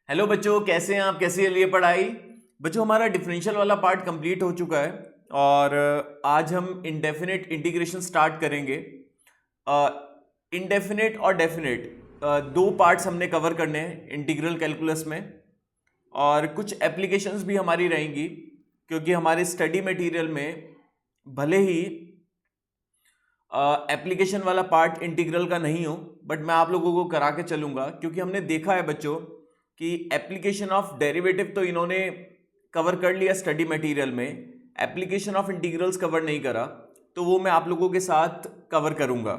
Hello बच्चों, कैसे हैं आप? कैसी है लिए पढ़ाई? बच्चों, हमारा डिफरेंशियल वाला पार्ट कंप्लीट हो चुका है और आज हम इंडेफिनिट इंटीग्रेशन स्टार्ट करेंगे। इंडेफिनिट और डेफिनिट दो पार्ट्स हमने कवर करने हैं इंटीग्रल कैलकुलस में, और कुछ एप्लीकेशंस भी हमारी रहेंगी क्योंकि हमारे स्टडी मटेरियल में भले ही एप्लीकेशन वाला पार्ट इंटीग्रल का नहीं हो, बट मैं आप लोगों को करा के चलूंगा क्योंकि हमने देखा है बच्चों कि एप्लीकेशन ऑफ डेरिवेटिव तो इन्होंने कवर कर लिया स्टडी मटेरियल में, एप्लीकेशन ऑफ इंटीग्रल्स कवर नहीं करा, तो वो मैं आप लोगों के साथ कवर करूंगा।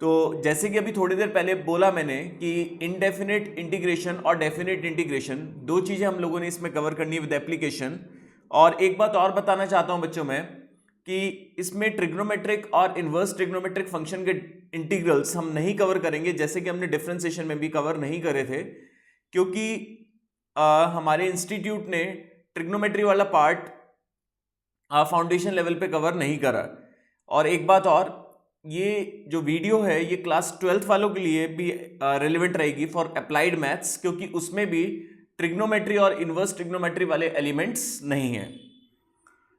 तो जैसे कि अभी थोड़ी देर पहले बोला मैंने कि इनडेफिनिट इंटीग्रेशन और डेफिनिट इंटीग्रेशन दो चीज़ें हम लोगों ने इसमें कवर करनी है विद एप्लीकेशन। और एक बात और बताना चाहता हूं बच्चों मैं कि इसमें ट्रिग्नोमेट्रिक और इन्वर्स ट्रिग्नोमेट्रिक फंक्शन के इंटीग्रल्स हम नहीं कवर करेंगे, जैसे कि हमने डिफरेंशिएशन में भी कवर नहीं करे थे, क्योंकि हमारे इंस्टीट्यूट ने ट्रिग्नोमेट्री वाला पार्ट फाउंडेशन लेवल पे कवर नहीं करा। और एक बात और, ये जो वीडियो है ये क्लास 12th वालों के लिए भी रिलेवेंट रहेगी फॉर अप्लाइड मैथ्स, क्योंकि उसमें भी ट्रिग्नोमेट्री और इन्वर्स ट्रिग्नोमेट्री वाले एलिमेंट्स नहीं हैं।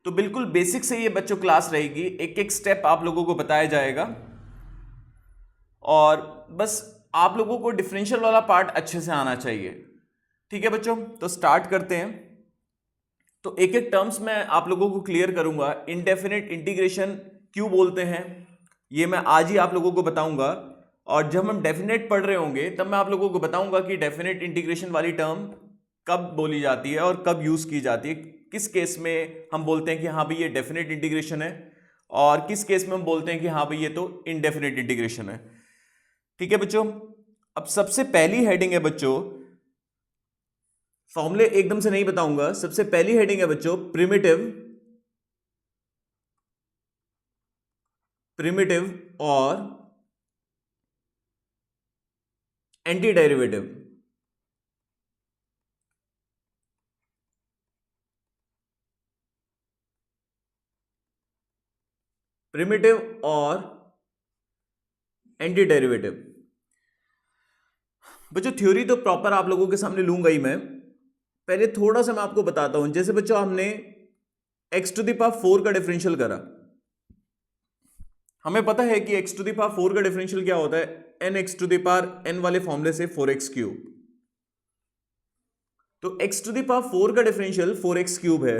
तो बिल्कुल बेसिक से ये बच्चों क्लास रहेगी, एक एक स्टेप आप लोगों को बताया जाएगा और बस आप लोगों को डिफरेंशियल वाला पार्ट अच्छे से आना चाहिए। ठीक है बच्चों, तो स्टार्ट करते हैं। तो एक एक टर्म्स मैं आप लोगों को क्लियर करूंगा। इनडेफिनिट इंटीग्रेशन क्यों बोलते हैं ये मैं आज ही आप लोगों को बताऊंगा, और जब हम डेफिनेट पढ़ रहे होंगे तब मैं आप लोगों को बताऊंगा कि डेफिनेट इंटीग्रेशन वाली टर्म कब बोली जाती है और कब यूज की जाती है, किस केस में हम बोलते हैं कि हाँ भाई ये डेफिनेट इंटीग्रेशन है और किस केस में हम बोलते हैं कि हाँ भाई ये तो इनडेफिनेट इंटीग्रेशन है। ठीक है बच्चों, अब सबसे पहली हेडिंग है बच्चों, फॉर्मूले एकदम से नहीं बताऊंगा, सबसे पहली हेडिंग है बच्चों प्रिमिटिव और एंटी डेरिवेटिव। प्रिमिटिव और एंटी डेरिवेटिव बच्चों, थ्योरी तो प्रॉपर आप लोगों के सामने लूंगा ही मैं, पहले थोड़ा सा मैं आपको बताता हूं। जैसे बच्चों हमने x टू द पावर 4 का डिफरेंशियल करा, हमें पता है कि x टू द पावर 4 का डिफरेंशियल क्या होता है, nx to the power n वाले फॉर्मूले से 4x क्यूब। तो x टू द पावर 4 का डिफरेंशियल 4x क्यूब है,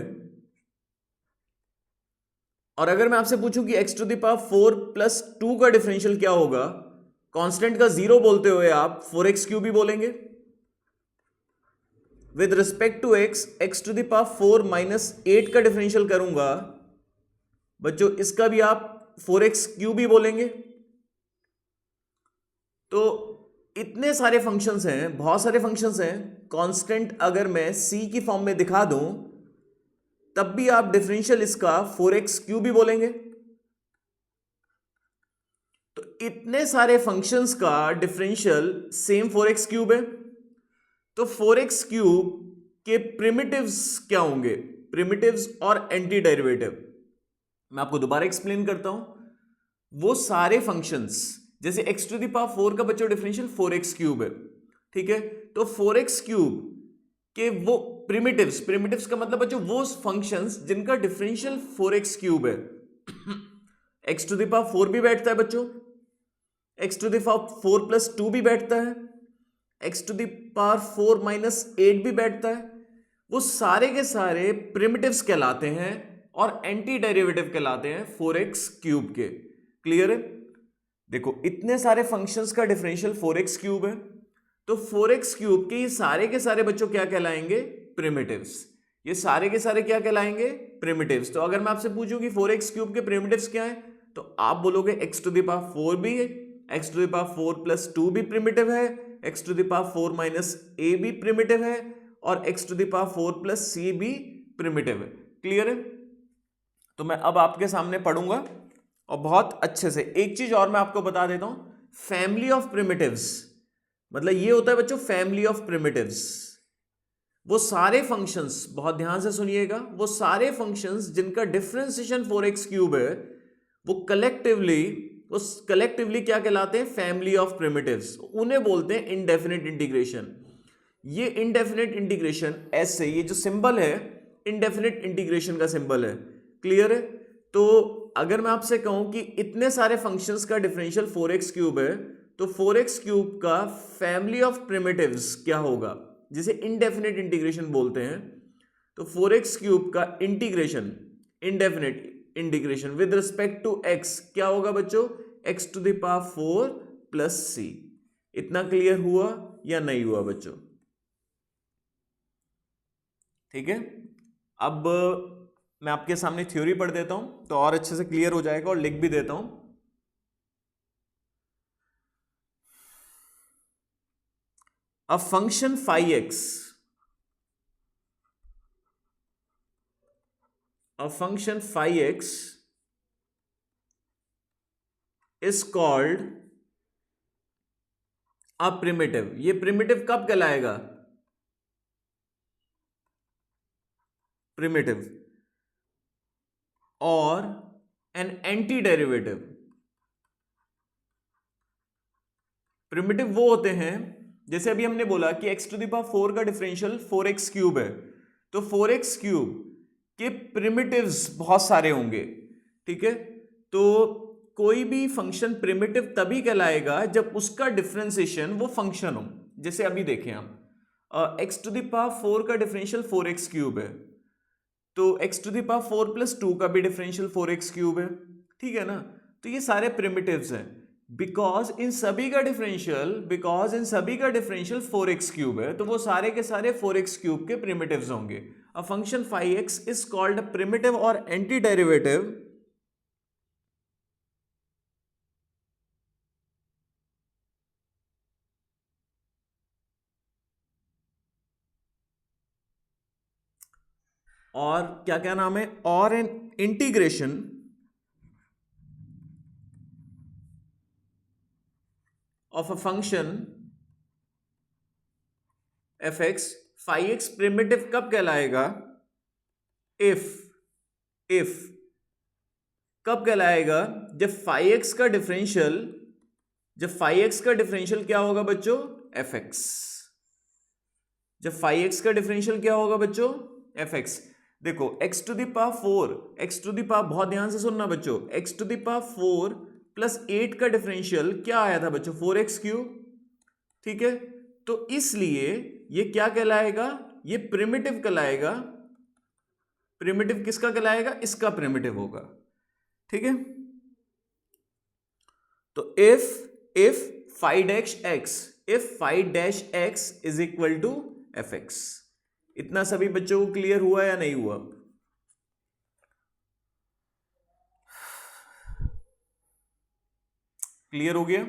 और अगर मैं आपसे पूछूं कि x to the power 4 plus 2 का डिफरेंशियल क्या होगा, कांस्टेंट का जीरो बोलते हुए आप 4x क्यूब ही बोलेंगे। With respect to x to the power 4 minus 8 का डिफरेंशियल करूंगा बच्चों, इसका भी आप 4x क्यूब ही बोलेंगे। तो इतने सारे फंक्शंस हैं, बहुत सारे फंक्शंस हैं, कांस्टेंट अगर मैं c की फॉर्म में दिखा दूं तब भी आप डिफरेंशियल इसका 4x क्यूब ही बोलेंगे। तो इतने सारे फंक्शंस का डिफरेंशियल सेम 4x क्यूब है, तो 4x क्यूब के प्रिमिटिव्स क्या होंगे, प्रिमिटिव्स और एंटी डेरिवेटिव। मैं आपको दोबारा एक्सप्लेन करता हूं। वो सारे फंक्शंस, जैसे x टू द पावर 4 का बच्चों डिफरेंशियल 4x क्यूब है, ठीक है, तो 4x क्यूब के वो प्रिमिटिव्स, प्रिमिटिव्स का मतलब बच्चों वो फंक्शंस जिनका डिफरेंशियल 4x क्यूब है। x टू द पावर 4 भी बैठता है बच्चों, x to the power 4 plus 2 भी बैठता है, x to the power 4 minus 8 भी बैठता है। वो सारे के सारे प्रिमिटिव्स कहलाते हैं और एंटी डेरिवेटिव कहलाते हैं 4x क्यूब के। क्लियर है? देखो इतने सारे फंक्शंस का डिफरेंशियल 4x क्यूब है, तो 4x क्यूब के ये सारे के सारे बच्चों क्या कहलाएंगे, प्रिमिटिव्स। ये सारे के सारे क्या कहलाएंगे, प्रिमिटिव्स। तो अगर मैं आपसे पूछूं कि 4x क्यूब के प्रिमिटिव्स क्या है, तो आप बोलोगे x टू द पावर 4 भी है, x to the power 4 plus 2 भी प्रिमिटिव है, x to the power 4 minus a भी प्रिमिटिव है, और x to the power 4 plus c भी प्रिमिटिव है। क्लियर है? तो मैं अब आपके सामने पढ़ूंगा और बहुत अच्छे से। एक चीज और मैं आपको बता देता हूं, फैमिली ऑफ प्रिमिटिव्स मतलब ये होता है बच्चों फैमिली ऑफ प्रिमिटिव्स। वो सारे फंक्शंस, बहुत ध्यान से सुनिएगा, वो सारे फंक्शंस जिनका डिफरेंशिएशन 4x क्यूब है वो कलेक्टिवली क्या कहलाते हैं, फैमिली ऑफ प्रिमिटिव्स। उन्हें बोलते हैं इनडेफिनिट इंटीग्रेशन। ये इनडेफिनेट इंटीग्रेशन ऐसे, ये जो सिंबल है इनडेफिनेट इंटीग्रेशन का सिंबल है, क्लियर है। तो अगर मैं आपसे कहूं कि इतने सारे फंक्शंस का डिफरेंशियल 4x क्यूब है, तो 4x क्यूब का फैमिली ऑफ प्रिमिटिव्स क्या होगा, जिसे इनडेफिनेट इंटीग्रेशन बोलते हैं। तो 4x क्यूब का integration, indefinite integration with respect to x क्या होगा बच्चों, x to the power 4 plus c। इतना क्लियर हुआ या नहीं हुआ बच्चों? ठीक है, अब मैं आपके सामने थ्योरी पढ़ देता हूं तो और अच्छे से क्लियर हो जाएगा, और लिख भी देता हूं। अ function phi x, a function phi x is called a primitive। ये प्रिमिटिव कब कहलाएगा, प्रिमिटिव, और एन एंटी डेरिवेटिव। प्रिमिटिव वो होते हैं, जैसे अभी हमने बोला कि x टू द पावर 4 का डिफरेंशियल 4x क्यूब है, तो 4x क्यूब के प्रिमिटिव्स बहुत सारे होंगे, ठीक है। तो कोई भी फंक्शन प्रिमिटिव तभी कहलाएगा जब उसका डिफरेंशिएशन वो फंक्शन हो। जैसे अभी देखें हम, x टू द पावर 4 का डिफरेंशियल 4x क्यूब है, तो x to the power 4 plus 2 का भी डिफरेंशियल 4x क्यूब है, ठीक है ना। तो ये सारे प्रिमिटिव्स हैं बिकॉज इन सभी का डिफरेंशियल 4x क्यूब है, तो वो सारे के सारे 4x क्यूब के प्रिमिटिव्स होंगे। A function phi x is called a primitive और एंटी डेरिवेटिव और क्या क्या नाम है, और an integration of a function fx। phi x primitive कब कहलाएगा, इफ कब कहलाएगा, जब phi x का डिफरेंशियल क्या होगा बच्चों, fx। जब phi x का डिफरेंशियल क्या होगा बच्चों, fx। देखो x to the power 4, x to the power, बहुत ध्यान से सुनना बच्चों, x to the power 4 plus 8 का डिफरेंशियल क्या आया था बच्चों, 4x क्यूब, ठीक है। तो इसलिए ये क्या कहलाएगा, ये प्रिमिटिव कहलाएगा। प्रिमिटिव किसका कहलाएगा, इसका प्रिमिटिव होगा, ठीक है। तो if phi dash x is equal to fx। इतना सभी बच्चों को क्लियर हुआ या नहीं हुआ? क्लियर हो गया?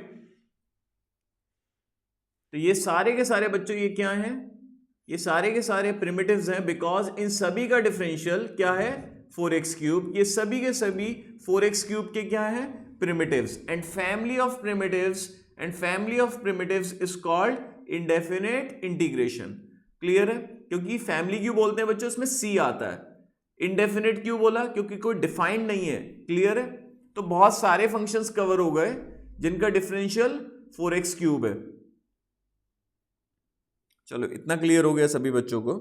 तो ये सारे के सारे बच्चों ये क्या हैं, ये सारे के सारे प्रिमिटिव्स हैं बिकॉज इन सभी का डिफरेंशियल क्या है, 4x क्यूब। ये सभी के सभी 4x क्यूब के क्या है, primitives. And family of primitives is called indefinite integration. Clear है? क्योंकि फैमिली क्यों बोलते हैं बच्चों, इसमें c आता है। इंडेफिनेट क्यों बोला, क्योंकि कोई डिफाइंड नहीं है। क्लियर है? तो बहुत सारे फंक्शंस कवर हो गए जिनका डिफरेंशियल 4x क्यूब है। चलो इतना क्लियर हो गया सभी बच्चों को।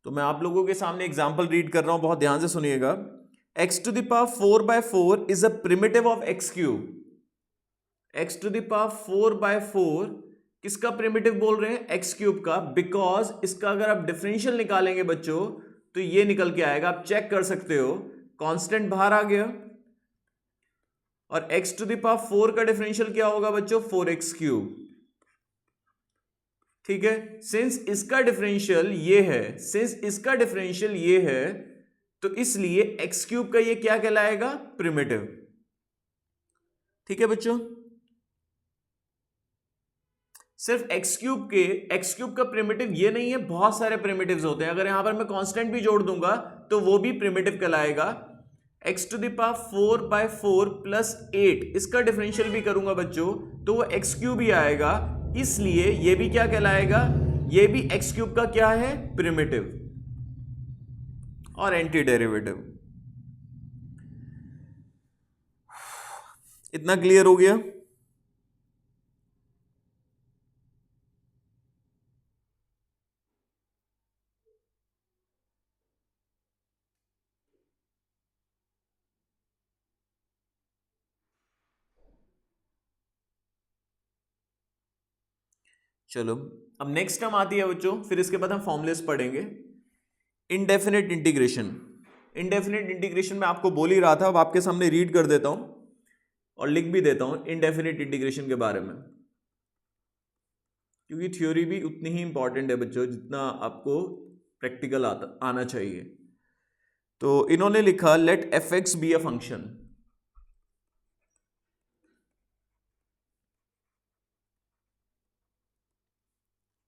तो मैं आप लोगों के सामने एग्जांपल रीड कर रहा हूं, बहुत ध्यान से सुनिएगा। x to the power 4/4 is a primitive of x cube. x to the power 4/4 किसका प्रिमिटिव बोल रहे हैं, x क्यूब का। बिकॉज इसका अगर आप डिफरेंशियल निकालेंगे बच्चों तो ये निकल के आएगा, आप चेक कर सकते हो, कांस्टेंट बाहर आ गया। और x टू द पावर 4 का डिफरेंशियल क्या होगा बच्चों, 4x क्यूब। ठीक है, सिंस इसका डिफरेंशियल ये है, तो इसलिए x क्यूब का ये क्या कहलाएगा, प्रिमिटिव। ठीक है बच्चों, सिर्फ x क्यूब का प्रिमिटिव ये नहीं है, बहुत सारे प्रिमिटिव्स होते हैं। अगर यहां पर मैं कांस्टेंट भी जोड़ दूंगा तो वो भी प्रिमिटिव कहलाएगा। x to the power 4/4 plus 8 इसका डिफरेंशियल भी करूंगा बच्चों तो वो x क्यूब ही आएगा। इसलिए ये भी क्या कहलाएगा, ये भी x क्यूब का क्या है, प्रिमिटिव। और एंटी डेरिवेटिव। इतना क्लियर हो गया? चलो, अब नेक्स्ट टर्म आती है बच्चों, फिर इसके बाद हम फॉर्मुलेस पढ़ेंगे। Indefinite integration. इनडेफिनेट इंटीग्रेशन में आपको बोल ही रहा था, अब आपके सामने रीड कर देता हूं और लिख भी देता हूं इनडेफिनेट इंटीग्रेशन के बारे में, क्योंकि थ्योरी भी उतनी ही इंपॉर्टेंट है बच्चों जितना आपको प्रैक्टिकल आना चाहिए। तो इन्होंने लिखा let F X be a function,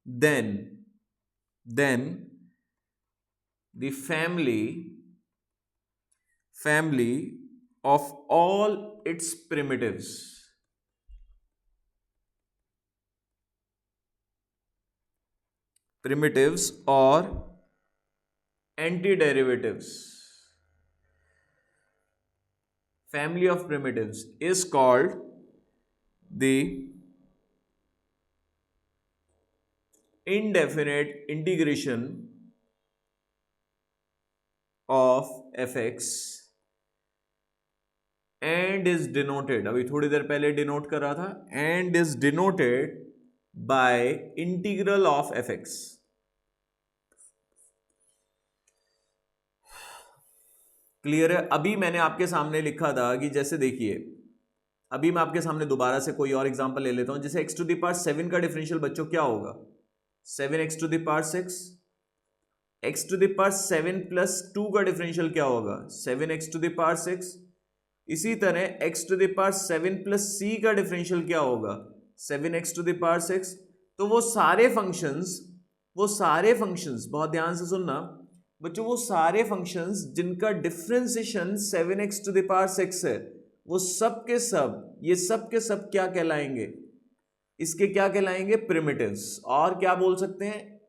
then the family of all its primitives or antiderivatives, family of primitives is called the indefinite integration of fx and is denoted, अभी थोड़ी देर पहले डिनोट कर रहा था, and is denoted by integral of fx। Clear है? अभी मैंने आपके सामने लिखा था कि जैसे देखिए, अभी मैं आपके सामने दोबारा से कोई और एग्जांपल ले लेता हूं। जैसे x टू द पावर 7 का डिफरेंशियल बच्चों क्या होगा? 7x to the power 6। x to the power 7 plus 2 का डिफरेंशियल क्या होगा? 7x to the power 6। इसी तरह x to the power 7 plus c का डिफरेंशियल क्या होगा? 7x to the power 6। तो वो सारे फंक्शंस बहुत ध्यान से सुनना बच्चों, वो सारे फंक्शंस जिनका differentiation 7x to the power 6 है, वो सब के सब क्या कहलाएंगे? इसके क्या कहलाएंगे? प्रिमिटिव्स। और क्या बोल सकते हैं?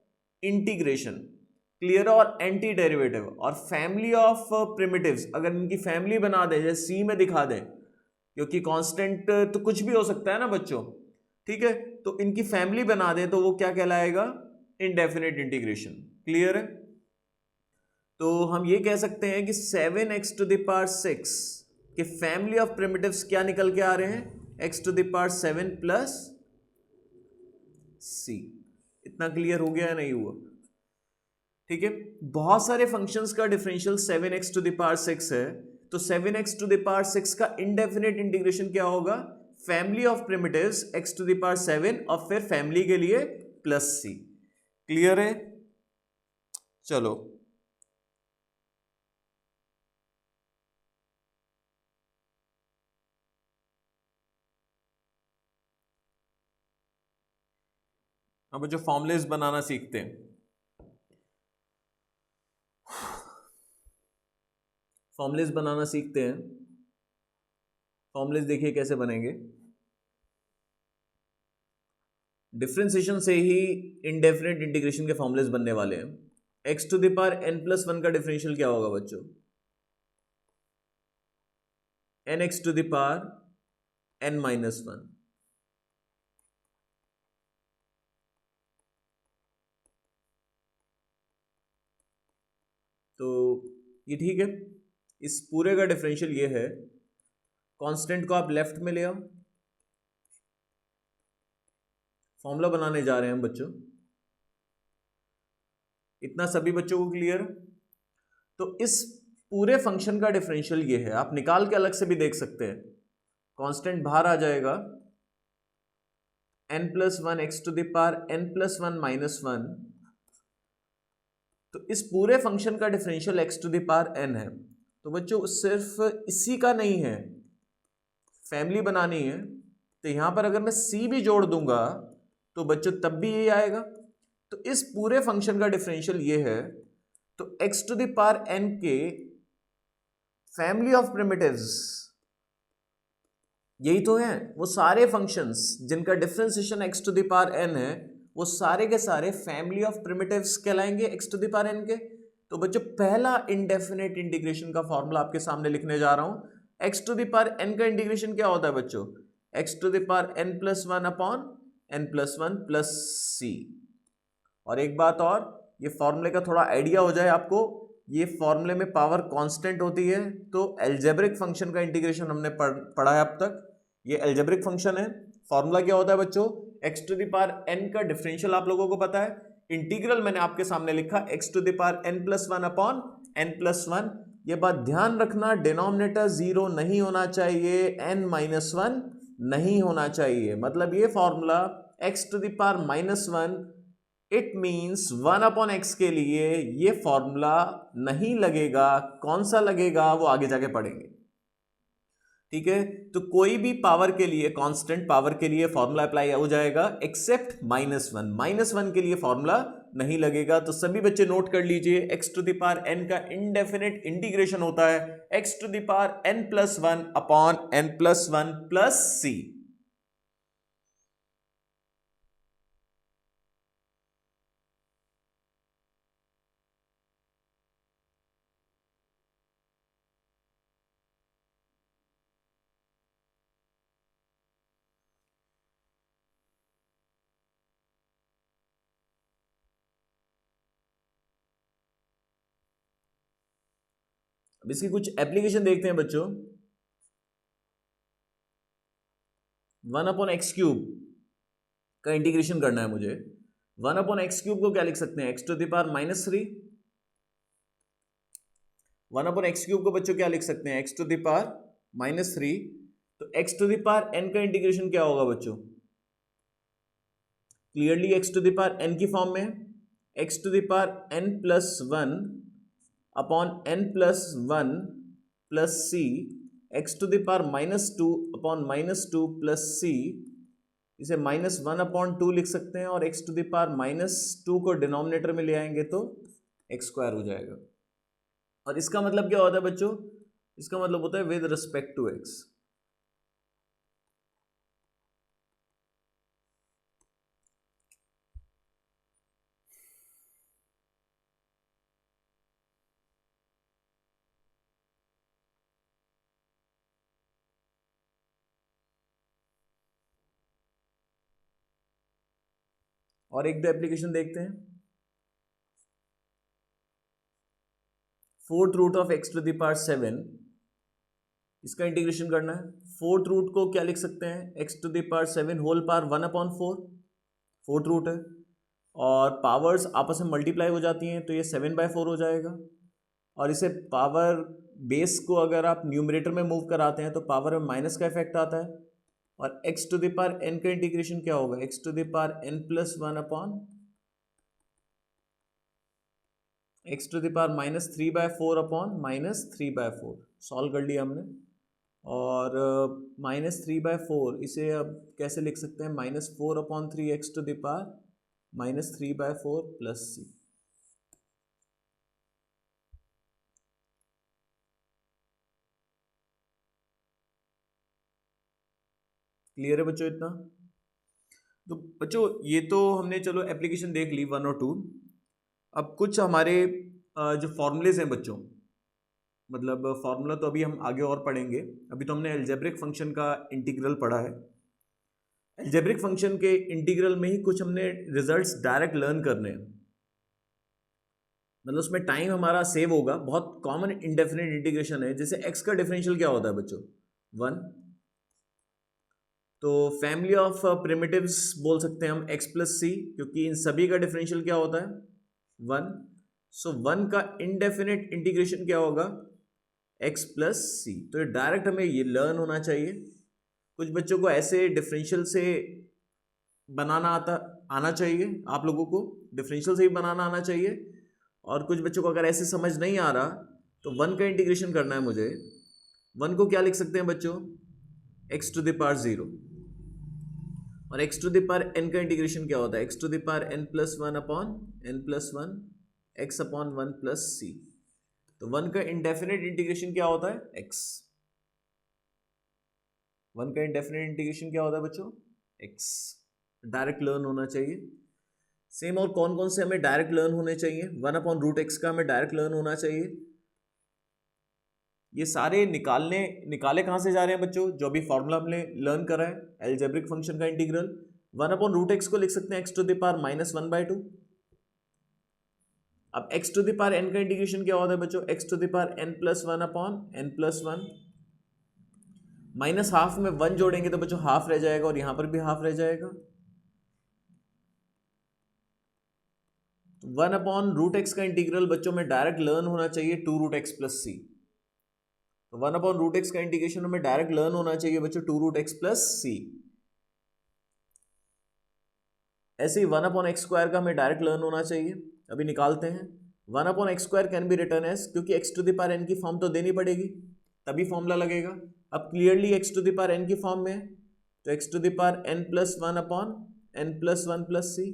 इंटीग्रेशन। क्लियर? और एंटी डेरिवेटिव और फैमिली ऑफ प्रिमिटिव्स, अगर इनकी फैमिली बना दें, जैसे सी में दिखा दें, क्योंकि कांस्टेंट तो कुछ भी हो सकता है ना बच्चों, ठीक है? तो इनकी फैमिली बना दें तो वो क्या कहलाएगा? Indefinite integration. क्लियर है? तो हम ये कह सकते हैं कि 7x टू द पावर 6 के फैमिली ऑफ प्रिमिटिव्स क्या निकल के आ रहे हैं? x to the power 7 plus c। इतना क्लियर हो गया है? नहीं हुआ? ठीक है। बहुत सारे फंक्शंस का differential 7x to the power 6 है, तो 7x टू द पावर 6 का इनडेफिनेट इंटीग्रेशन क्या होगा? Family of primitives x to the power 7 और फिर फैमिली के लिए प्लस c। क्लियर है? चलो, अब जो फॉर्मुलेस बनाना सीखते हैं, फॉर्मुलेस देखिए कैसे बनेंगे। डिफरेंशिएशन से ही इनडेफिनेट इंटीग्रेशन के फॉर्मुलेस बनने वाले हैं। x to the power n+1 का डिफरेंशियल क्या होगा बच्चों? nx to the power n-1। तो ये ठीक है। इस पूरे का डिफरेंशियल ये है, कांस्टेंट को आप लेफ्ट में ले आओ, फॉर्मूला बनाने जा रहे हैं बच्चों। इतना सभी बच्चों को क्लियर? तो इस पूरे फंक्शन का डिफरेंशियल ये है, आप निकाल के अलग से भी देख सकते हैं। कांस्टेंट बाहर आ जाएगा, n+1 x to the power n+1-1। तो इस पूरे फंक्शन का differential x to the power n है। तो बच्चों सिर्फ इसी का नहीं है, फैमिली बनानी है, तो यहां पर अगर मैं c भी जोड़ दूंगा तो बच्चों तब भी यही आएगा। तो इस पूरे फंक्शन का डिफरेंशियल ये है, तो x to the power n के फैमिली ऑफ प्रिमिटिव्स यही तो है, वो सारे फंक्शंस जिनका differentiation x to the power n है, वो सारे के सारे फैमिली ऑफ प्रिमिटिव्स कहलाएंगे x to the power n के। तो बच्चों पहला इंडेफिनेट इंटीग्रेशन का फॉर्मूला आपके सामने लिखने जा रहा हूं। X to the power n का इंटीग्रेशन क्या होता है बच्चों? X to the power n plus one upon n plus one plus c. और एक बात और, ये फॉर्मूले का थोड़ा आइडिया हो जाए आपको, ये फॉर्मूले में पावर कांस्टेंट होती है, तो एल्जेब्रिक फंक्शन का इंटीग्रेशन हमने पढ़ा है अब तक। ये एल्जेब्रिक फंक्शन है। फॉर्मूला क्या होता है बच्चों? X to the power n का डिफरेंशियल आप लोगों को पता है, इंटीग्रल मैंने आपके सामने लिखा x to the power n plus one upon n plus one. ये बात ध्यान रखना, डिनोमिनेटर जीरो नहीं होना चाहिए, एन माइनस वन नहीं होना चाहिए। मतलब ये formula x to the power minus one, it means one upon x के लिए ये फॉर्मूला नहीं लगेगा। कौन सा लगेगा वो आगे जाके पढ़ेंगे, ठीक है। तो कोई भी पावर के लिए, कांस्टेंट पावर के लिए फॉर्मूला अप्लाई हो जाएगा accept minus one. Minus one के लिए फॉर्मूला नहीं लगेगा। तो सभी बच्चे नोट कर लीजिए, x to the power n का इनडेफिनेट इंटीग्रेशन होता है x to the power n plus one upon n plus one plus c. अब इसकी कुछ एप्लीकेशन देखते हैं बच्चों। वन अपॉन एक्स क्यूब का इंटीग्रेशन करना है मुझे। वन अपॉन एक्स क्यूब को क्या लिख सकते हैं? X to the power minus three. One upon x cube को बच्चों क्या लिख सकते हैं? X to the power minus three. तो x to the power n का इंटीग्रेशन क्या होगा बच्चों? Clearly x to the power n की फॉर्म में, x to the power n plus one upon n plus one plus c. X to the power minus two upon minus two plus सी, इसे minus one upon two लिख सकते हैं, और x to the power minus two को denominator में ले आएंगे तो एक्स स्क्वायर हो जाएगा। और इसका मतलब क्या होता है बच्चों? इसका मतलब होता है विद रिस्पेक्ट टू एक्स। और एक दो एप्लीकेशन देखते हैं। Fourth root of x to the power seven, इसका इंटीग्रेशन करना है। फोर्थ रूट को क्या लिख सकते हैं? X to the power seven whole power one upon four, fourth root है, और पावर्स आपस में मल्टीप्लाई हो जाती हैं तो ये सेवन बाय फोर हो जाएगा। और इसे पावर बेस को अगर आप न्यूमरेटर में मूव कराते हैं तो पावर में माइनस का इफेक्ट आता है। और x to the power n का इंटीग्रेशन क्या होगा? X to the power n plus one upon x to the power minus three by four upon minus three by four. Solve कर लिया हमने। और माइनस थ्री बाय फोर, इसे अब कैसे लिख सकते हैं? Minus four upon three x to the power minus three by four plus c. Clear है बच्चों इतना? तो बच्चों ये तो हमने चलो एप्लीकेशन देख ली वन और टू। अब कुछ हमारे जो फॉर्मूलेज हैं बच्चों, मतलब फॉर्मूला तो अभी हम आगे और पढ़ेंगे। अभी तो हमने एल्जेब्रिक फंक्शन का इंटीग्रल पढ़ा है। एल्जेब्रिक फंक्शन के इंटीग्रल में ही कुछ हमने रिजल्ट्स डायरेक्ट लर्न करने हैं, मतलब उसमें टाइम हमारा सेव होगा। बहुत कॉमन इंडेफिनिट इंटीग्रेशन है, जैसे एक्स का डिफरेंशियल क्या होता है बच्चों? वन। तो फैमिली ऑफ प्रिमिटिव्स बोल सकते हैं हम एक्स प्लस सी, क्योंकि इन सभी का डिफरेंशियल क्या होता है? वन। सो वन का इनडेफिनिट इंटीग्रेशन क्या होगा? X plus c. तो डायरेक्ट हमें ये लर्न होना चाहिए। कुछ बच्चों को ऐसे डिफरेंशियल से बनाना आना चाहिए, आप लोगों को डिफरेंशियल से ही बनाना आना चाहिए। और कुछ बच्चों को अगर ऐसे समझ नहीं आ रहा तो वन का इंटीग्रेशन करना है मुझे। वन को क्या लिख सकते हैं बच्चों? X to the power zero. और x to the power n का इंटीग्रेशन क्या होता है? X to the power n plus one upon n plus one x upon one plus c. तो वन का इंडेफिनिट इंटीग्रेशन क्या होता है? एक्स। वन का इंडेफिनिट इंटीग्रेशन क्या होता है बच्चों? एक्स। डायरेक्ट लर्न होना चाहिए। सेम और कौन कौन से हमें डायरेक्ट लर्न होने चाहिए? 1/√x का हमें डायरेक्ट लर्न होना चाहिए। ये सारे निकाले कहां से जा रहे हैं बच्चों? जो अभी फॉर्मूला हमने लर्न करा है एल्जेब्रिक फंक्शन का इंटीग्रल। 1/√x को लिख सकते हैं x⁻⁻1/2। अब x⁻n का इंटीग्रेशन क्या होता है बच्चों? x⁻n+1/n+1। माइनस हाफ में 1 जोड़ेंगे तो बच्चों हाफ रह जाएगा और यहां पर भी हाफ रह जाएगा। 1/√x का इंटीग्रल बच्चों में डायरेक्ट लर्न होना चाहिए 2√x+c। तो 1/√x का इंटीग्रेशन हमें डायरेक्ट लर्न होना चाहिए बच्चों 2√x+c। ऐसे ही 1/x² का हमें डायरेक्ट लर्न होना चाहिए। अभी निकालते हैं। 1/x² can be return as, क्योंकि x⁻n की फॉर्म तो देनी पड़ेगी तभी फॉर्मूला लगेगा। अब क्लियरली x⁻n की फॉर्म में है तो x⁻n+1/n+1+c,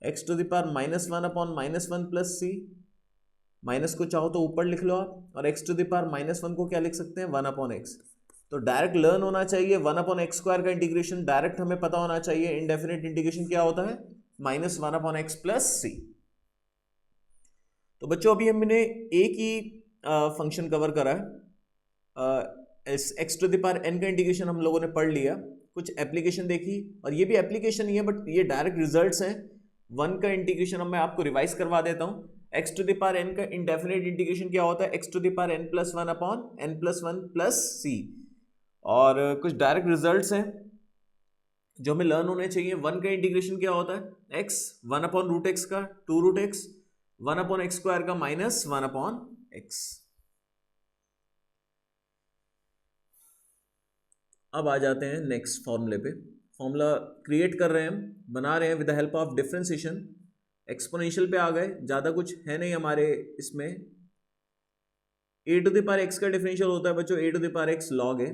x⁻−1/−1+c, माइनस को चाहो तो ऊपर लिख लो आप, और x⁻−1 को क्या लिख सकते हैं? 1/x। तो डायरेक्ट लर्न होना चाहिए 1/x² का इंटीग्रेशन डायरेक्ट हमें पता होना चाहिए। इनडेफिनेट इंटीग्रेशन क्या होता है? -1/x+c। तो बच्चों अभी हमने एक ही फंक्शन कवर करा है। x⁻n का इंटीग्रेशन हम लोगों ने पढ़ लिया, कुछ एप्लीकेशन देखी, और ये भी एप्लीकेशन ही है बट ये डायरेक्ट रिजल्ट्स हैं। 1 का इंटीग्रेशन अब मैं आपको रिवाइज करवा देता हूँ। x⁻n का इंडेफिनेट इंटीग्रेशन क्या होता है? x⁻n+1/n+1+c। और कुछ डायरेक्ट रिजल्ट्स हैं जो हमें लर्न होने चाहिए। 1 का इंटीग्रेशन क्या होता है? x 1/√x का 2√x, 1/x² का -1/x। अब आ जाते हैं नेक्स्ट फॉर्मूले पे। फॉर्मूला क्रिएट कर रहे हैं हम, बना रहे हैं with the help of differentiation. Exponential पे आ गए, ज़्यादा कुछ है नहीं हमारे इसमें। a⁻x का डिफरेंशियल होता है बच्चों a⁻x log है।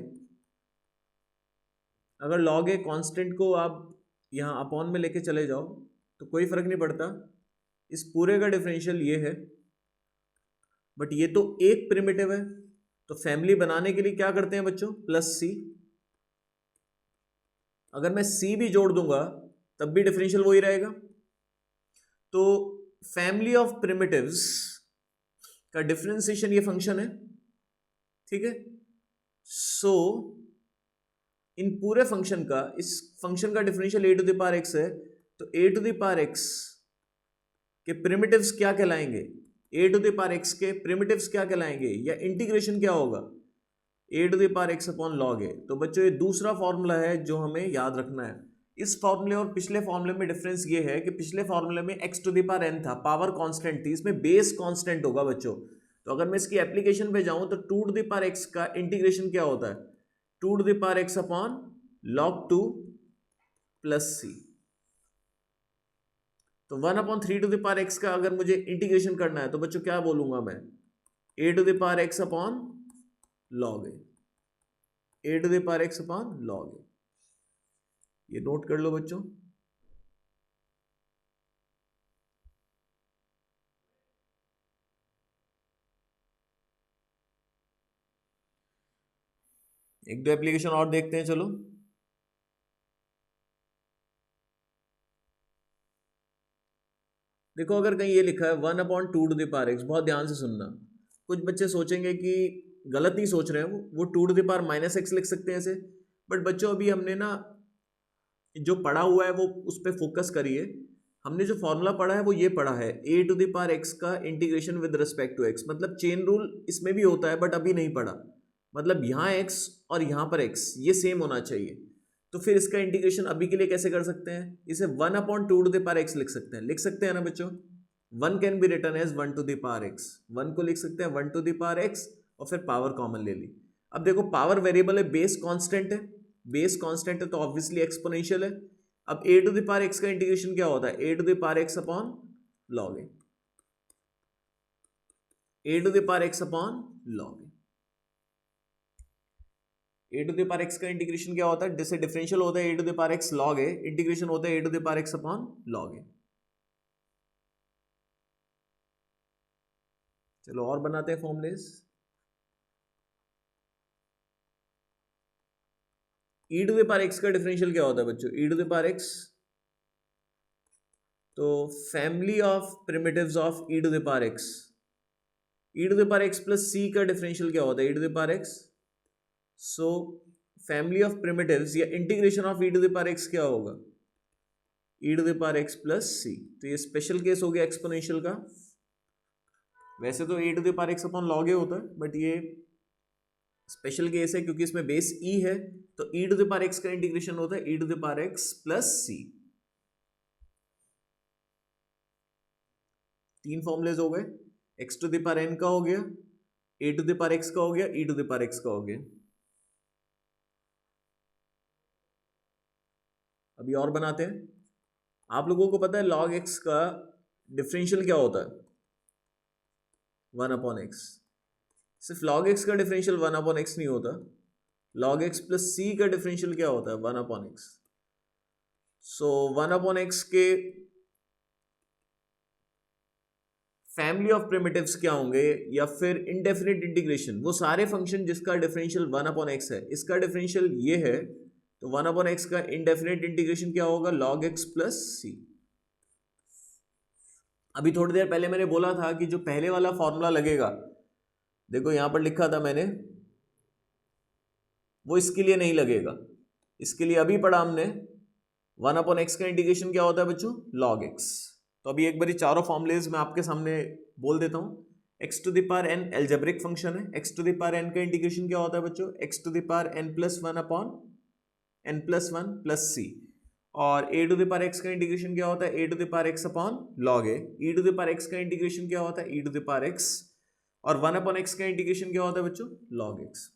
अगर log है कांस्टेंट को आप यहाँ अपॉन में लेके चले जाओ तो कोई फर्क नहीं पड़ता। इस पूरे का डिफरेंशियल ये है, बट ये तो एक प्रिमिटिव है, तो फैमिली बनाने के लिए क्या करते हैं बच्चों? +c। अगर मैं c भी जोड़ दूंगा तब भी डिफरेंशियल वही रहेगा। तो फैमिली ऑफ प्रिमिटिव्स का डिफरेंशिएशन ये फंक्शन है, ठीक है। सो इन पूरे फंक्शन का, इस फंक्शन का डिफरेंशियल a⁻x है, तो a⁻x के प्रिमिटिव्स क्या कहलाएंगे? a⁻x के प्रिमिटिव्स क्या कहलाएंगे, या इंटीग्रेशन क्या होगा? a⁻x/log a। तो बच्चों ये दूसरा फॉर्मूला है जो हमें याद रखना है। इस फॉर्मूले और पिछले फॉर्मूले में डिफरेंस ये है कि पिछले फॉर्मूले में x⁻n था, पावर कांस्टेंट थी, इसमें बेस कांस्टेंट होगा बच्चों। तो अगर मैं इसकी एप्लीकेशन पे जाऊं तो 2⁻x का इंटीग्रेशन क्या होता है? 2⁻x/log2 +c। तो 1/3⁻x का अगर मुझे इंटीग्रेशन करना है तो बच्चों क्या बोलूंगा मैं? a⁻x/log a, a⁻x/log a। ये नोट कर लो बच्चों। एक दो एप्लीकेशन और देखते हैं, चलो। देखो अगर कहीं ये लिखा है 1/2⁻x, बहुत ध्यान से सुनना। कुछ बच्चे सोचेंगे कि गलत नहीं सोच रहे हैं, वो 2⁻−x लिख सकते हैं ऐसे। बट बच्चों अभी हमने ना जो पढ़ा हुआ है वो उस पर फोकस करिए। हमने जो फॉर्मूला पढ़ा है वो ये पढ़ा है a⁻x का integration with respect to x, मतलब चेन रूल इसमें भी होता है बट अभी नहीं पढ़ा। मतलब यहाँ x और यहाँ पर x ये सेम होना चाहिए। तो फिर इसका इंटीग्रेशन अभी के लिए कैसे कर सकते हैं? इसे 1/2⁻x लिख सकते हैं, लिख सकते हैं ना बच्चों। 1 can be return as 1/x, 1 को लिख सकते हैं 1/x और फिर पावर कॉमन ले ली। अब देखो पावर वेरिएबल है, बेस कांस्टेंट है, बेस कांस्टेंट है तो ऑब्वियसली एक्सपोनेंशियल है। अब a⁻x का इंटीग्रेशन क्या होता है? a⁻x/log a, a⁻x/log a। a⁻x का इंटीग्रेशन क्या होता है? जैसे डिफरेंशियल होता है a⁻x/log a, इंटीग्रेशन होता है a⁻x/log a। चलो और बनाते हैं फॉर्मूलेस। e⁻x का डिफरेंशियल क्या होता है बच्चों? e⁻x तो family of primitives of e to the power x, e to the power x plus c का डिफरेंशियल क्या होता है, e to the power x. So family of primitives या integration of e to the power x क्या होगा, e to the power x plus c. तो ये special case हो गया एक्सपोनेंशियल का। वैसे तो e to the power x upon log a होता है, बट ये स्पेशल केस है क्योंकि इसमें बेस e है, तो e to the power x का इंटीग्रेशन होता है e to the power x plus c. तीन फॉर्मूलेज हो गए, x to the power n का हो गया, a to the power x का हो गया, e to the power x का हो गया। अभी और बनाते हैं। आप लोगों को पता है log x का डिफरेंशियल क्या होता है, 1 अपॉन एक्स। सिर्फ log x का डिफरेंशियल 1 अपॉन एक्स नहीं होता, log x प्लस c का डिफरेंशियल क्या होता है, 1 अपॉन एक्स। सो 1 अपॉन एक्स के फैमिली ऑफ प्रिमिटिव्स क्या होंगे, या फिर इनडेफिनिट इंटीग्रेशन, वो सारे फंक्शन जिसका डिफरेंशियल 1 अपॉन एक्स है, इसका डिफरेंशियल ये है, तो 1 अपॉन एक्स का इनडेफिनिट इंटीग्रेशन क्या होगा, log x प्लस सी। अभी थोड़ी देर पहले मैंने बोला था कि जो पहले वाला फॉर्मूला लगेगा, देखो यहां पर लिखा था मैंने, वो इसके लिए नहीं लगेगा। इसके लिए अभी पढ़ा हमने 1 अपॉन एक्स का इंटीग्रेशन क्या होता है बच्चों, log x। तो अभी एक बारी चारों फॉर्मुलेज मैं आपके सामने बोल देता हूं। x to the power n algebraic function है, x to the power n का इंटीग्रेशन क्या होता है बच्चों, x to the power n plus 1 upon n plus 1 plus c. और a to the power x का इंटीग्रेशन क्या होता है, a to the power x upon log a। e to the power x का इंटीग्रेशन क्या होता है, e to the power x। और 1 अपॉन x का इंटीग्रेशन क्या होता है बच्चों, log x।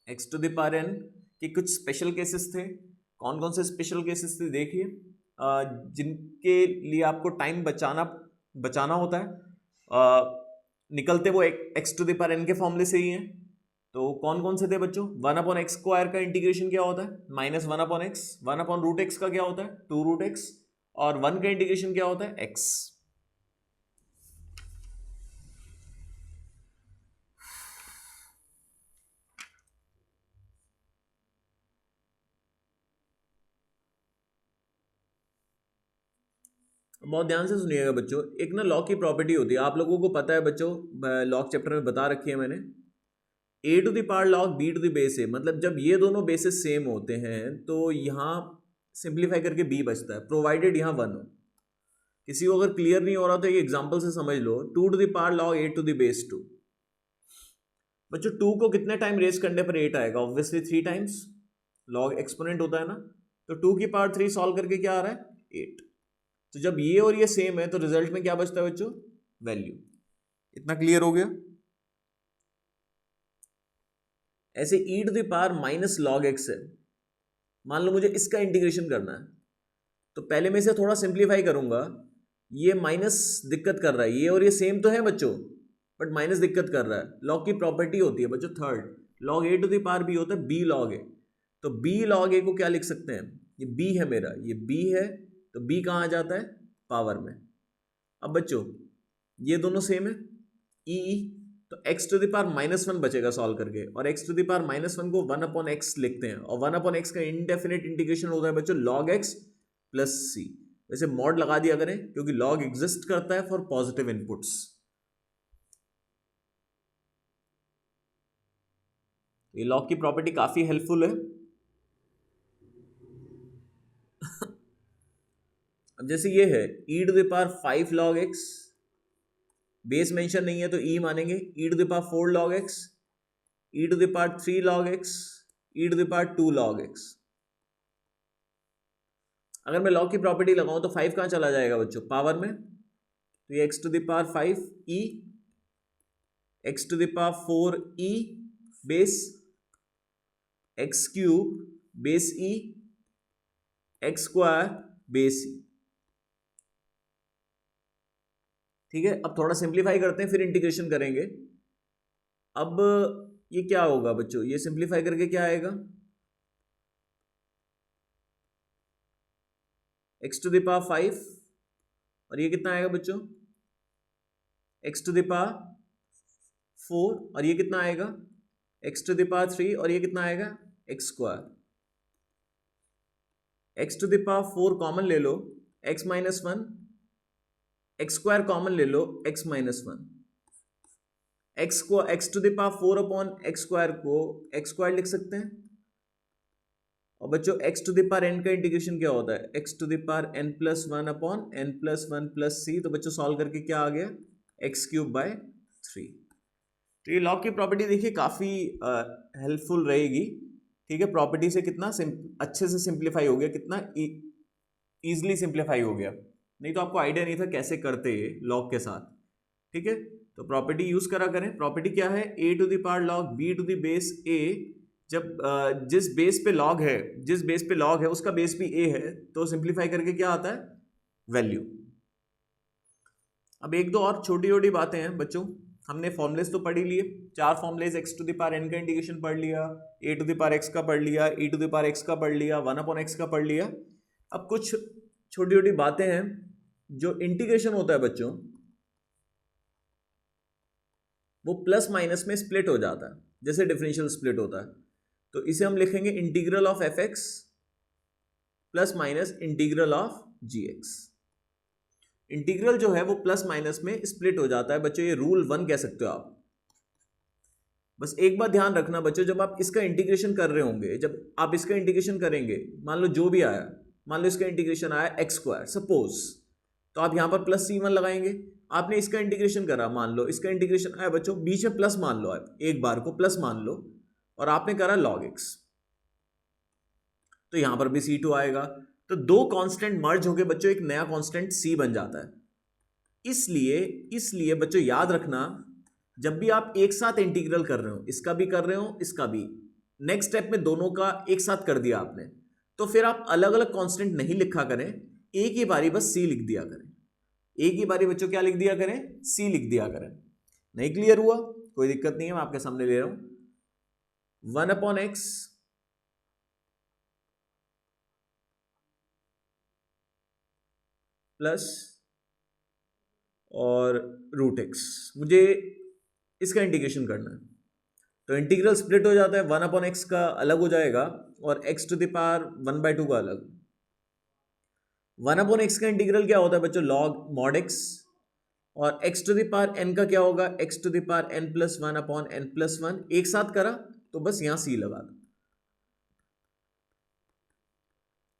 x to the power n के कुछ स्पेशल केसेस थे। कौन कौन से स्पेशल केसेस थे देखिए, जिनके लिए आपको टाइम बचाना होता है। निकलते वो x to the power n के फॉर्मूले से ही हैं। तो कौन कौन से थे बच्चों, 1 अपॉन एक्स स्क्वायर का इंटीग्रेशन क्या होता है, minus 1 upon x. 1 upon root x का क्या होता है, 2 रूट एक्स। और 1 का इंटीग्रेशन क्या होता है, x। बहुत ध्यान से सुनिएगा बच्चों, एक ना लॉग की प्रॉपर्टी होती है, आप लोगों को पता है बच्चों, लॉग चैप्टर में बता रखी है मैंने। a to the power log b to the base a, मतलब जब ये दोनों बेसिस सेम होते हैं तो यहाँ सिंप्लीफाई करके b बचता है, प्रोवाइडेड यहाँ 1 हो। किसी को अगर क्लियर नहीं हो रहा तो ये एग्जांपल से समझ लो, 2 to the power log a to the base 2। बच्चों 2 को कितने टाइम रेज करने पर 8 आएगा, ऑब्वियसली 3 टाइम्स, लॉग एक्सपोनेंट होता है ना। तो 2 की पावर 3 सॉल्व करके क्या आ रहा है, 8। तो जब ये और ये सेम है तो रिजल्ट में क्या बचता है बच्चों, वैल्यू। इतना क्लियर हो गया। ऐसे e to the power minus log x है, मान लो मुझे इसका इंटीग्रेशन करना है, तो पहले मैं इसे थोड़ा सिंप्लीफाई करूंगा। ये माइनस दिक्कत कर रहा है, ये और ये सेम तो है बच्चों, बट माइनस दिक्कत कर रहा है। लॉग की प्रॉपर्टी होती है बच्चों third, log a to the power b होता है बी लॉग ए। तो बी लॉग ए को क्या लिख सकते हैं, ये बी है मेरा, ये बी है, तो b कहाँ आ जाता है, पावर में। अब बच्चों ये दोनों सेम है, e, तो x to the power minus 1 बचेगा सॉल्व करके, और x to the power minus 1 को 1 अपॉन एक्स लिखते हैं, और 1 अपॉन एक्स का इंडेफिनिट इंटीग्रेशन होता है बच्चों log x प्लस सी। वैसे मॉड लगा दिया करें क्योंकि log एग्जिस्ट करता है फॉर पॉजिटिव इनपुट्स। ये log की प्रॉपर्टी काफी हेल्पफुल है। अब जैसे ये है e to the power 5 log x, base mention नहीं है तो e मानेंगे, e to the power 4 log x, e to the power 3 log x, e to the power 2 log x। अगर मैं log की प्रॉपर्टी लगाऊं तो 5 कहां चला जाएगा बच्चों, पावर में, तो ये x to the power 5 e, x to the power 4 e base, x cube base e, x square base e। ठीक है, अब थोड़ा सिंप्लीफाई करते हैं फिर इंटीग्रेशन करेंगे। अब ये क्या होगा बच्चों, ये सिंप्लीफाई करके क्या आएगा, x टू द पावर 5, और ये कितना आएगा बच्चों, x टू द पावर 4, और ये कितना आएगा, x टू द पावर 3, और ये कितना आएगा, x square. x to the power 4 common ले लो, x minus one, x square common ले लो, x माइनस वन, एक्स को x to the power 4 upon x square को एक्स स्क्वायर लिख सकते हैं। और बच्चों x to the power n का इंटीग्रेशन क्या होता है, x to the power n plus one upon n plus one plus c. तो बच्चों सॉल्व करके क्या आ गया, एक्स क्यूब बाय 3। तो ये लॉग की प्रॉपर्टी देखिए काफ़ी हेल्पफुल रहेगी। ठीक है, प्रॉपर्टी से कितना अच्छे से सिंप्लीफाई हो गया, कितना ईजिली सिंप्लीफाई हो गया, नहीं तो आपको आइडिया नहीं था कैसे करते ये लॉग के साथ। ठीक है, तो प्रॉपर्टी यूज करा करें। प्रॉपर्टी क्या है, a to the power log b to the base a। जब जिस बेस पे लॉग है उसका बेस भी a है, तो सिंप्लीफाई करके क्या आता है, वैल्यू। अब एक दो और छोटी छोटी बातें हैं बच्चों, हमने फॉर्मुलेस तो पढ़ ही लिए, 4 formulas, x to the power n का इंटीग्रेशन पढ़ लिया, a to the power x का पढ़ लिया, e to the power x का पढ़ लिया, 1 अपॉन x का पढ़ लिया। अब कुछ छोटी छोटी बातें हैं, जो इंटीग्रेशन होता है बच्चों वो प्लस माइनस में स्प्लिट हो जाता है, जैसे डिफरेंशियल स्प्लिट होता है। तो इसे हम लिखेंगे integral of f x plus minus integral of g x. Integral जो है वो प्लस माइनस में स्प्लिट हो जाता है बच्चों, ये रूल 1 कह सकते हो आप। बस एक बात ध्यान रखना बच्चों, जब आप इसका इंटीग्रेशन कर रहे होंगे, जब आप इसका इंटीग्रेशन करेंगे, मान लो जो भी आया, मान लो इसका इंटीग्रेशन आया एक्स स्क्वायर सपोज, तो आप यहां पर प्लस c1 लगाएंगे। आपने इसका इंटीग्रेशन करा, मान लो इसका इंटीग्रेशन आया बच्चों, बीच में प्लस मान लो, आप एक बार को प्लस मान लो, और आपने करा log x, तो यहां पर भी c2 आएगा। तो दो कांस्टेंट मर्ज होके बच्चों एक नया कांस्टेंट c बन जाता है। इसलिए बच्चों याद रखना, जब भी आप एक साथ इंटीग्रल कर रहे हो, इसका भी कर रहे हो, इसका भी, नेक्स्ट स्टेप में दोनों का एक साथ कर दिया आपने, तो फिर आप अलग अलग कांस्टेंट नहीं लिखा करें, एक ही बारी बस c लिख दिया करें। एक ही बारी बच्चों क्या लिख दिया करें, c लिख दिया करें। नहीं क्लियर हुआ, कोई दिक्कत नहीं है, मैं आपके सामने ले रहा हूं। 1 अपॉन एक्स प्लस और रूट एक्स, मुझे इसका इंटीग्रेशन करना है। तो इंटीग्रल स्प्लिट हो जाता है, 1 अपॉन एक्स का अलग हो जाएगा और x टू द पावर 1/2 का अलग। 1 अपॉन एक्स का इंटीग्रल क्या होता है बच्चों, log mod x, और x to the power n का क्या होगा, x to the power n plus 1 upon n plus 1। एक साथ करा तो बस यहां c लगा दो,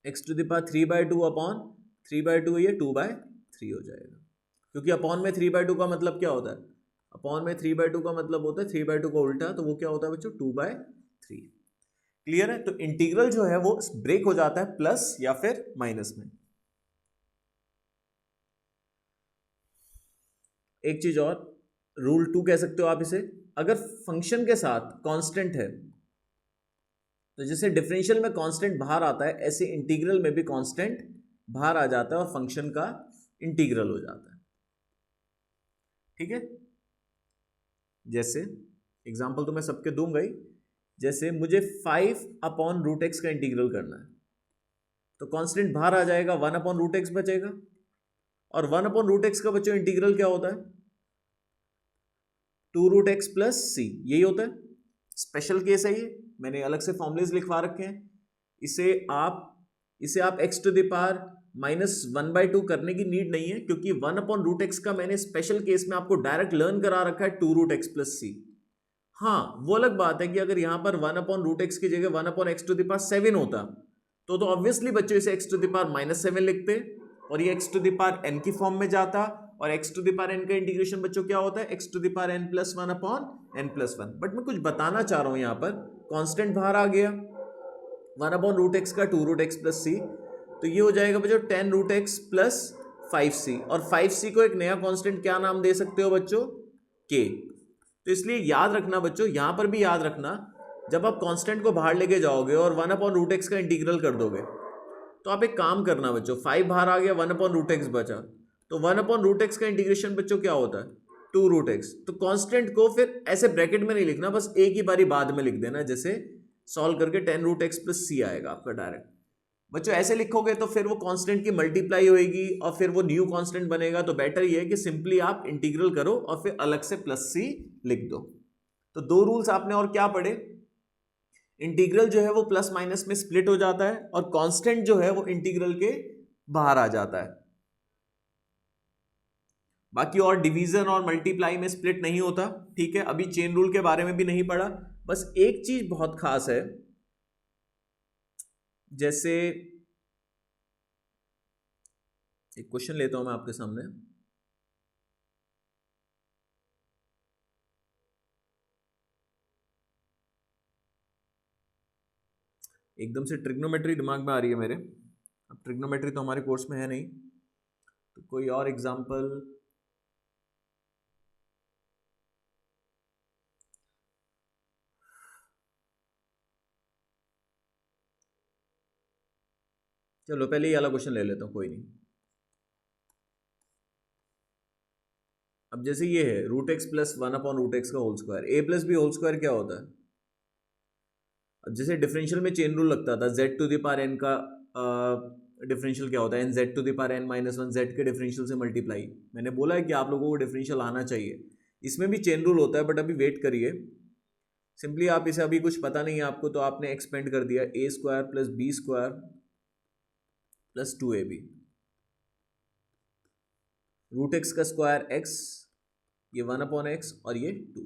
x to the power 3/2 upon 3/2, ये 2/3 हो जाएगा, क्योंकि अपॉन में 3/2 का मतलब क्या होता है, अपॉन में 3/2 का मतलब होता है 3/2 का उल्टा, तो वो क्या होता है बच्चों 2/3। क्लियर है, तो इंटीग्रल जो है वो ब्रेक हो जाता है प्लस या फिर माइनस में। एक चीज और, रूल 2 कह सकते हो आप इसे, अगर फंक्शन के साथ कांस्टेंट है, तो जैसे डिफरेंशियल में कांस्टेंट बाहर आता है, ऐसे इंटीग्रल में भी कांस्टेंट बाहर आ जाता है और फंक्शन का इंटीग्रल हो जाता है। ठीक है, जैसे एग्जांपल तो मैं सबके दूंगा ही, जैसे मुझे 5 अपॉन रूट एक्स का इंटीग्रल करना है, तो कांस्टेंट बाहर आ जाएगा, 1 अपॉन रूट एक्स बचेगा, और 1 अपॉन रूट एक्स का बच्चों इंटीग्रल क्या होता है, 2 रूट एक्स प्लस सी, यही होता है। स्पेशल केस है ये, मैंने अलग से फॉर्मुलेज लिखवा रखे हैं। इसे आप x टू द पावर -1/2 करने की नीड नहीं है, क्योंकि 1 अपॉन रूट एक्स का मैंने स्पेशल केस में आपको डायरेक्ट लर्न करा रखा है 2 रूट एक्स प्लस सी। हाँ, वो अलग बात है कि अगर यहां पर 1 अपॉन रूट एक्स की जगह 1 upon x to the power 7 होता, तो ऑब्वियसली बच्चों इसे x टू द पावर -7 लिखते, और ये x to the power n की फॉर्म में जाता, और x to the power n का इंटीग्रेशन बच्चों क्या होता है, x to the power n plus 1 upon n plus 1। But मैं कुछ बताना चाह रहा हूं, यहां पर कांस्टेंट बाहर आ गया, 1 अपॉन रूट एक्स का 2 रूट एक्स प्लस सी, तो ये हो जाएगा बच्चों 10 रूट एक्स प्लस 5c, और 5c को एक नया कांस्टेंट क्या नाम दे सकते हो बच्चों, k। तो इसलिए याद रखना बच्चों, यहां पर भी याद रखना, जब आप कांस्टेंट को बाहर लेके जाओगे और 1 अपॉन रूट एक्स का इंटीग्रल कर दोगे, तो आप एक काम करना बच्चों, 5 बाहर आ गया, 1 अपॉन रूट एक्स बचा, तो 1 अपॉन रूट एक्स का इंटीग्रेशन बच्चों क्या होता है, 2 रूट एक्स। तो कांस्टेंट को फिर ऐसे ब्रैकेट में नहीं लिखना, बस एक ही बारी बाद में लिख देना, जैसे सॉल्व करके 10 रूट एक्स प्लस सी आएगा आपका डायरेक्ट। बच्चों ऐसे लिखोगे तो फिर वो कांस्टेंट की मल्टीप्लाई होएगी और फिर वो न्यू कांस्टेंट बनेगा, तो बेटर ये है कि सिंपली आप इंटीग्रल करो और फिर अलग से प्लस सी लिख दो। तो दो रूल्स आपने और क्या पढ़े, इंटीग्रल जो है वो प्लस माइनस में स्प्लिट हो जाता है, और कांस्टेंट जो है वो इंटीग्रल के बाहर आ जाता है। बाकी और डिवीजन और मल्टीप्लाई में स्प्लिट नहीं होता, ठीक है। अभी चेन रूल के बारे में भी नहीं पढ़ा। बस एक चीज बहुत खास है, जैसे एक क्वेश्चन लेता हूं मैं आपके सामने। एकदम से ट्रिग्नोमेट्री दिमाग में आ रही है मेरे। अब ट्रिग्नोमेट्री तो हमारे कोर्स में है नहीं, तो कोई और एग्जांपल। चलो पहले ये वाला क्वेश्चन ले लेता हूं, कोई नहीं। अब जैसे ये है root x plus one upon root x का whole square, a plus b whole square क्या होता है। अब जैसे डिफरेंशियल में चेन रूल लगता था, z to the power n का डिफरेंशियल क्या होता है, n z to the power n minus one, z के डिफरेंशियल से मल्टीप्लाई। मैंने बोला है कि आप लोगों को डिफरेंशियल आना चाहिए, इसमें भी चेन रूल होता है, बट अभी वेट करिए। सिंपली आप इसे, अभी कुछ पता नहीं है आपको, तो आपने एक्सपेंड कर दिया a square plus b square plus two a b, root x का स्क्वायर एक्स, ये वन अपॉन एक्स और ये टू।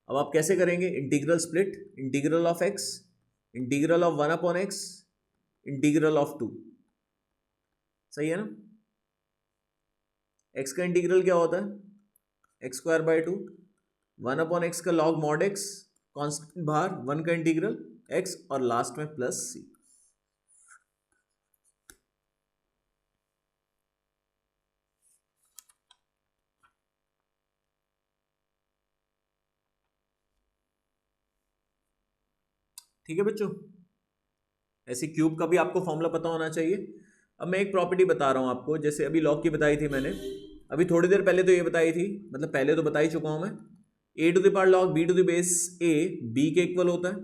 अब आप कैसे करेंगे, integral split, integral of x, integral of one upon x, integral of two. सही है ना। एक्स का इंटीग्रल क्या होता है, x square by two, one upon x का लॉग मॉड एक्स, कॉन्स्टेंट बाहर, वन का इंटीग्रल एक्स और लास्ट में प्लस सी। ठीक है बच्चों, ऐसे क्यूब का भी आपको फॉर्मूला पता होना चाहिए। अब मैं एक प्रॉपर्टी बता रहा हूं आपको, जैसे अभी लॉग की बताई थी मैंने, अभी थोड़ी देर पहले तो ये बताई थी, मतलब पहले तो बता ही चुका हूं मैं। A to the power log b to the base a b के इक्वल होता है।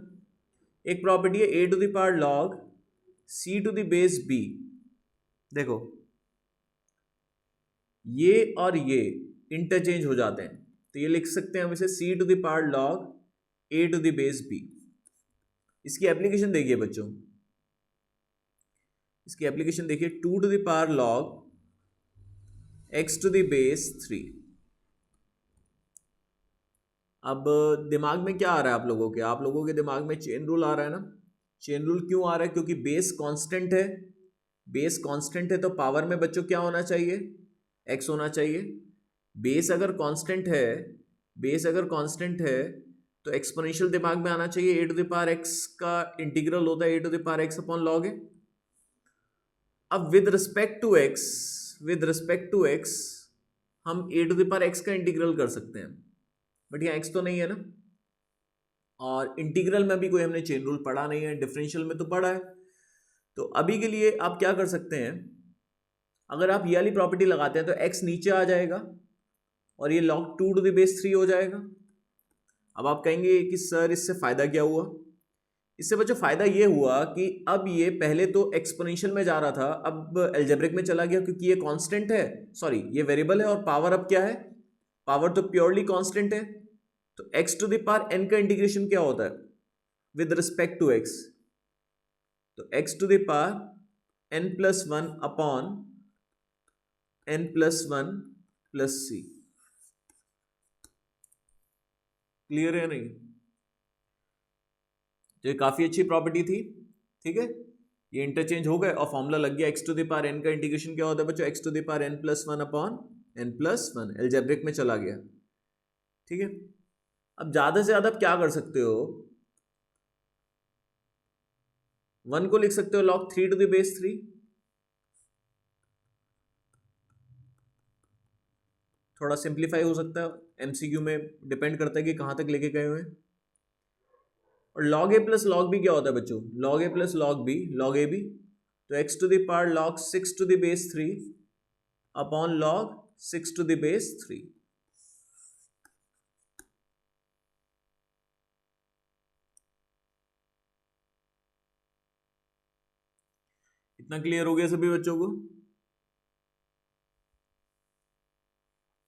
एक प्रॉपर्टी है a to the power log c to the base b. देखो ये और ये इंटरचेंज हो जाते हैं, तो ये लिख सकते हैं हम इसे c to the power log a to the base b. इसकी एप्लीकेशन देखिए बच्चों, इसकी एप्लीकेशन देखिए, two to the power log x to the base three. अब दिमाग में क्या आ रहा है आप लोगों के, आप लोगों के दिमाग में चेन रूल आ रहा है ना। चेन रूल क्यों आ रहा है, क्योंकि बेस कांस्टेंट है, बेस कांस्टेंट है तो पावर में बच्चों क्या होना चाहिए, एक्स होना चाहिए। बेस अगर कांस्टेंट है, बेस अगर कांस्टेंट है तो एक्सपोनेंशियल दिमाग में आना चाहिए, a to the power x का इंटीग्रल होता है a to the power x upon log a. अब with respect to x, with respect to x हम a to the power x का इंटीग्रल कर सकते हैं, बट यहाँ एक्स तो नहीं है ना, और इंटीग्रल में भी कोई हमने चेन रूल पढ़ा नहीं है, डिफरेंशियल में तो पढ़ा है। तो अभी के लिए आप क्या कर सकते हैं, अगर आप ये वाली प्रॉपर्टी लगाते हैं तो एक्स नीचे आ जाएगा और ये log to to the base three हो जाएगा। अब आप कहेंगे कि सर इससे फायदा क्या हुआ, इससे बच्चों फायदा ये हुआ कि अब ये पहले तो एक्सपोनेंशियल में जा रहा था, अब एल्जेब्रिक में चला गया, क्योंकि ये कांस्टेंट है, सॉरी ये वेरिएबल है, और पावर अब क्या है, पावर तो प्योरली कांस्टेंट है। तो x to the power n का इंटीग्रेशन क्या होता है विद रिस्पेक्ट टू x, तो x to the power n plus one upon n plus one plus c. Clear है नहीं, तो ये काफी अच्छी प्रॉपर्टी थी, ठीक है। ये इंटरचेंज हो गए और फॉर्मूला लग गया, x to the power n का इंटीग्रेशन क्या होता है बच्चों, x to the power n plus one upon n plus one, algebraic में चला गया, ठीक है। अब ज्यादा से ज्यादा आप क्या कर सकते हो, वन को लिख सकते हो log three to the base three, थोड़ा सिंप्लीफाई हो सकता है, एमसीक्यू में डिपेंड करता है कि कहां तक लेके गए हुए हैं। और log a plus log b क्या होता है बच्चों, log a plus log b, log a b, तो x to the power log six to the base three upon log six to the base three. इतना क्लियर हो गया सभी बच्चों को।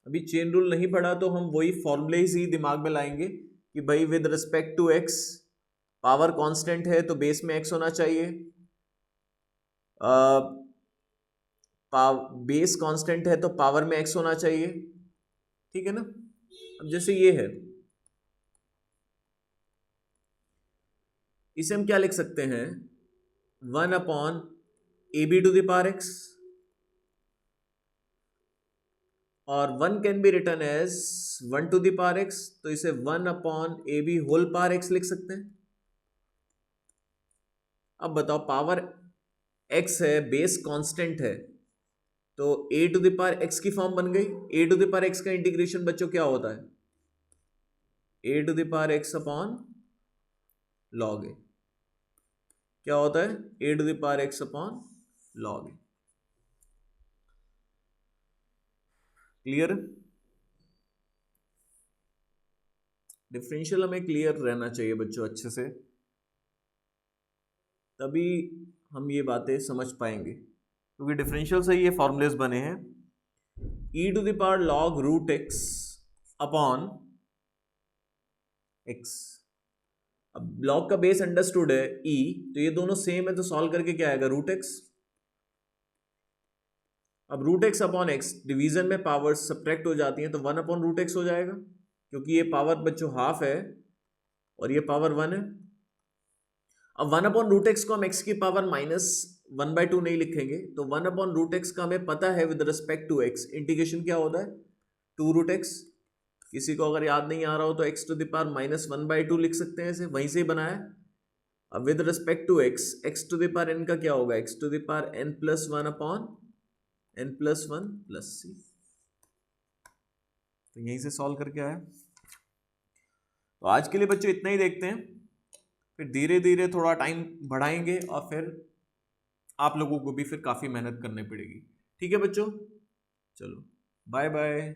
अभी चेन रूल नहीं पढ़ा तो हम वही फॉर्मूले ही दिमाग में लाएंगे कि भाई with respect to x power constant है तो बेस में एक्स होना चाहिए, बेस कांस्टेंट है तो पावर में x होना चाहिए, ठीक है ना। अब जैसे ये है, इसे हम क्या लिख सकते हैं, 1/AB⁴ और 1 कैन बी रिटर्न एज 1⁴ तो इसे 1/AB⁴ लिख सकते हैं। अब बताओ, पावर x है, बेस कांस्टेंट है, तो a⁴x की फॉर्म बन गई। a⁴x का इंटीग्रेशन बच्चों क्या होता है, a⁴x/log a। क्या होता है, a⁴x/log a। क्लियर? डिफरेंशियल हमें क्लियर रहना चाहिए बच्चों अच्छे से, तभी हम ये बातें समझ पाएंगे, क्योंकि डिफरेंशियल से ये फॉर्मूलेस बने हैं। e⁴log√x/x। अब log का बेस अंडरस्टूड है e, तो ये दोनों सेम है, तो सॉल्व करके क्या आएगा, √x। अब √x/x डिवीजन में पावर सब्ट्रैक्ट हो जाती है, तो 1/√x हो जाएगा, क्योंकि ये पावर बच्चों हाफ है और ये पावर 1 है। अब 1/√x को हम x की पावर -1/2 नहीं लिखेंगे, तो 1/√x का हमें पता है with respect to x integration क्या होता है, 2√x। किसी को अगर याद नहीं आ रहा हो तो x⁻⁻1/2 लिख सकते हैं, इसे वहीं से ही बनाया। अब with respect to x, x⁻n का क्या होगा, x⁻n+1/n+1+c। तो यहीं से सॉल्व करके आया। तो आज के लिए बच्चों इतना ही देखते हैं, फिर धीरे धीरे थोड़ा टाइम बढ़ाएंगे और फिर आप लोगों को भी फिर काफ़ी मेहनत करनी पड़ेगी। ठीक है बच्चों, चलो बाय बाय।